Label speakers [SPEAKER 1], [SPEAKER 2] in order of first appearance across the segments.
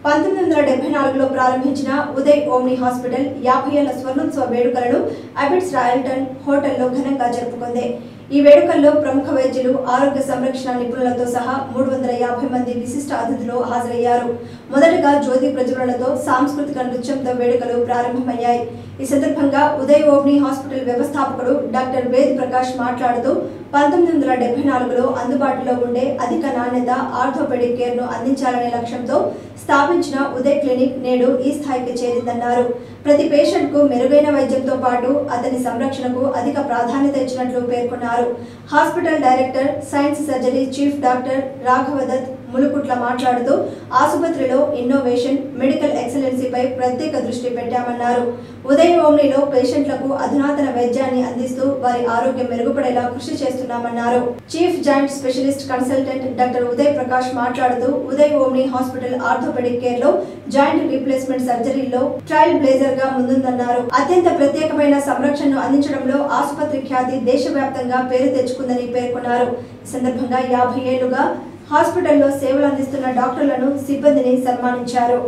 [SPEAKER 1] 1974లో ప్రారంభించిన Uday Omni hospital 50 ఏళ్ల స్వర్ణోత్సవ వేడుకలను అబిడ్స్ రాయల్టన్ హోటల్లో ఘనంగా జరుపుకుంది. ఈ వేడుకల్లో ప్రముఖ వైద్యులు, ఆరోగ్య సంరక్షణ నిపుణులతో సహా 350 మంది విశిష్ట అతిథులు హాజరయ్యారు. మొదటగా జ్యోతి ప్రజ్వలనతో సాంస్కృతిక నృత్యంతో వేడుకలు ప్రారంభమయ్యాయి. ఈ సందర్భంగా ఉదయ్ ఓమ్ని హాస్పిటల్ వ్యవస్థాపకుడు డాక్టర్ వేద్ ప్రకాష్ మాట్లాడుతూ 1974లో అందుబాటులో ఉండే అధిక నాణ్యత ఆర్థోపెడిక్ కేర్ ను అందించాలనే లక్ష్యంతో స్థాపించిన ఉదయ్ క్లినిక్ నేడు ఈ స్థాయికి చేరిందన్నారు. ప్రతి పేషెంట్ కు మెరుగైన వైద్యంతో పాటు అతని సంరక్షణకు అధిక ప్రాధాన్యత ఇచ్చినట్లు పేర్కొన్నారు. Hospital director, science surgery chief doctor Raghavadatt Mulukutla మాట్లాడుతూ ఆసుపత్రిలో ఇన్నోవేషన్, మెడికల్ ఎక్సలెన్సీపై ప్రత్యేక దృష్టి పెట్టామన్నారు. ఉదయ్ ఓమ్నిలో పేషెంట్లకు అధునాతన వైద్యాన్ని అందిస్తూ వారి ఆరోగ్యం మెరుగుపడేలా కృషి చేస్తున్నామన్నారు. Chief joint specialist consultant doctor Uday Prakash మాట్లాడుతూ Uday Omni hospital orthopaedic care లో జాయింట్ రీప్లేస్మెంట్ సర్జరీలో ట్రయల్ బ్లేజర్ గా ముందుందన్నారు. అత్యంత ప్రత్యేకమైన సంరక్షణను అందించడంలో ఆసుపత్రి ఖ్యాతి దేశవ్యాప్తంగా పేరు తెచ్చుకుందని పేర్కొన్నారు. ఈ సందర్భంగా 50 ఏళ్లుగా హాస్పిటల్లో సేవలు అందిస్తున్న డాక్టర్లను, సిబ్బందిని సన్మానించారు.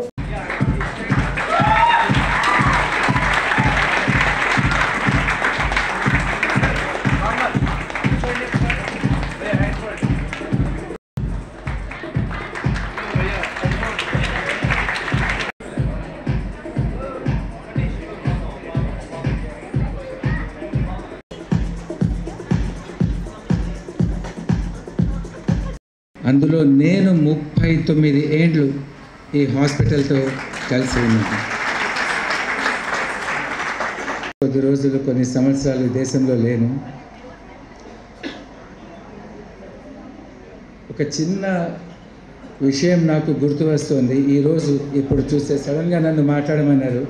[SPEAKER 2] అందులో నేను 39 ఏండ్లు ఈ హాస్పిటల్తో కలిసి ఉన్నాను. కొద్ది రోజులు, కొన్ని సంవత్సరాలు దేశంలో లేను. ఒక చిన్న విషయం నాకు గుర్తు వస్తుంది. ఈరోజు ఇప్పుడు చూస్తే సడన్గా నన్ను మాట్లాడమన్నారు.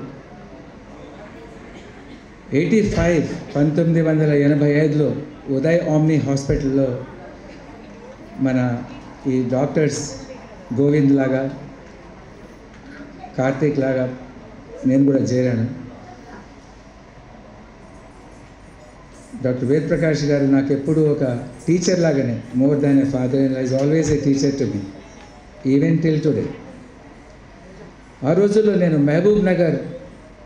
[SPEAKER 2] 1985లో ఉదయ్ ఓమ్ని హాస్పిటల్లో మన ఈ డాక్టర్స్ గోవింద్ లాగా, కార్తీక్ లాగా నేను కూడా చేరాను. డాక్టర్ వేద్ ప్రకాష్ గారు నాకు ఎప్పుడు ఒక టీచర్ లాగానే, more than a father, is always a teacher to me even till today. ఆ రోజుల్లో నేను మహబూబ్ నగర్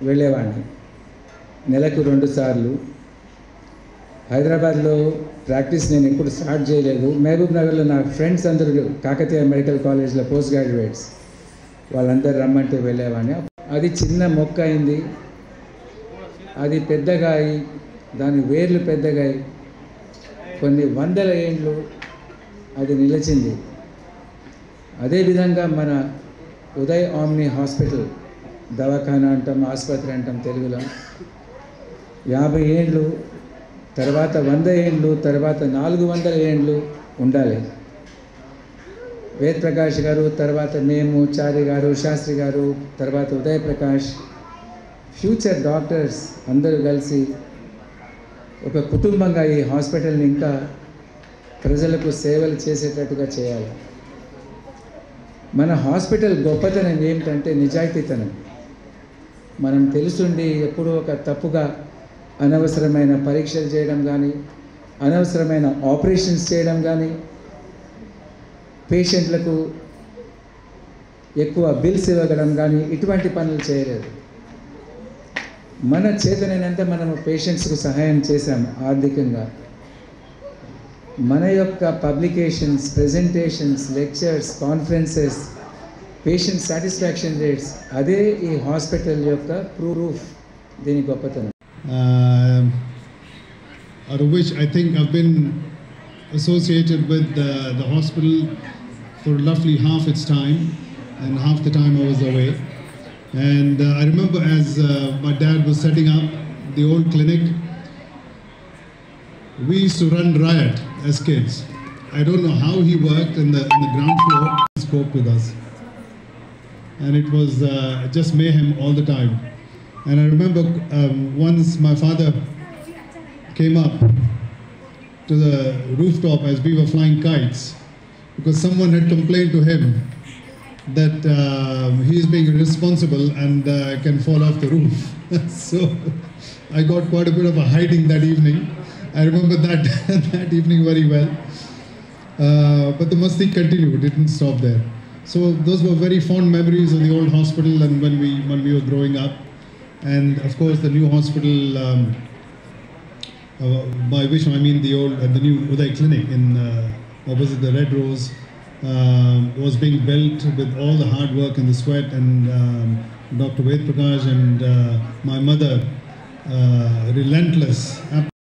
[SPEAKER 2] వెళ్ళేవాడిని నెలకు 2 సార్లు. హైదరాబాద్లో ప్రాక్టీస్ నేను ఎప్పుడు స్టార్ట్ చేయలేదు. మహబూబ్ నగర్లో నా ఫ్రెండ్స్ అందరూ కాకతీయ మెడికల్ కాలేజ్లో పోస్ట్ గ్రాడ్యుయేట్స్, వాళ్ళందరూ రమ్మంటే వెళ్ళేవాడిని. అది చిన్న మొక్క అయింది, అది పెద్దగా అయి, దాని వేర్లు పెద్దగా అయి కొన్ని 100 ఏండ్లు అది నిలిచింది. అదేవిధంగా మన ఉదయ్ ఓమ్ని హాస్పిటల్, దవాఖానా అంటాం, ఆసుపత్రి అంటాం తెలుగులో, 50 ఏండ్లు, తర్వాత 100 ఏండ్లు, తర్వాత 400 ఏండ్లు ఉండాలి. వేద్ ప్రకాష్ గారు, తర్వాత మేము, చారి గారు, శాస్త్రి గారు, తర్వాత ఉదయ్ ప్రకాష్, ఫ్యూచర్ డాక్టర్స్ అందరూ కలిసి ఒక కుటుంబంగా ఈ హాస్పిటల్ని ఇంకా ప్రజలకు సేవలు చేసేటట్టుగా చేయాలి. మన హాస్పిటల్ గొప్పతనం ఏమిటంటే నిజాయితీతనం. మనం తెలుసుండి ఎప్పుడూ ఒక తప్పుగా అనవసరమైన పరీక్షలు చేయడం కానీ, అనవసరమైన ఆపరేషన్స్ చేయడం కానీ, పేషెంట్లకు ఎక్కువ బిల్స్ ఇవ్వడం కానీ ఇటువంటి పనులు చేయలేదు. మన చేతనైనంత మనము పేషెంట్స్కు సహాయం చేశాం ఆర్థికంగా. మన యొక్క publications, presentations, lectures, conferences, patient satisfaction rates, అదే ఈ హాస్పిటల్ యొక్క ప్రూఫ్, దీని గొప్పతనం.
[SPEAKER 3] Out of which I think I've been associated with the hospital for roughly half its time, and half the time I was away. And I remember as my dad was setting up the old clinic, we used to run riot as kids. I don't know how he worked in the ground floor. He spoke with us, and it was just mayhem all the time. And I remember once my father came up to the rooftop as we were flying kites because someone had complained to him that he is being irresponsible and can fall off the roof. So I got quite a bit of a hiding that evening. I remember that that evening very well. But the masti continued, it didn't stop there. So those were very fond memories of the old hospital and when we were growing up. And of course the new hospital, by which I mean the new Uday Clinic in opposite the Red Rose, was being built with all the hard work and the sweat, and Dr. Ved Prakash and my mother, relentless.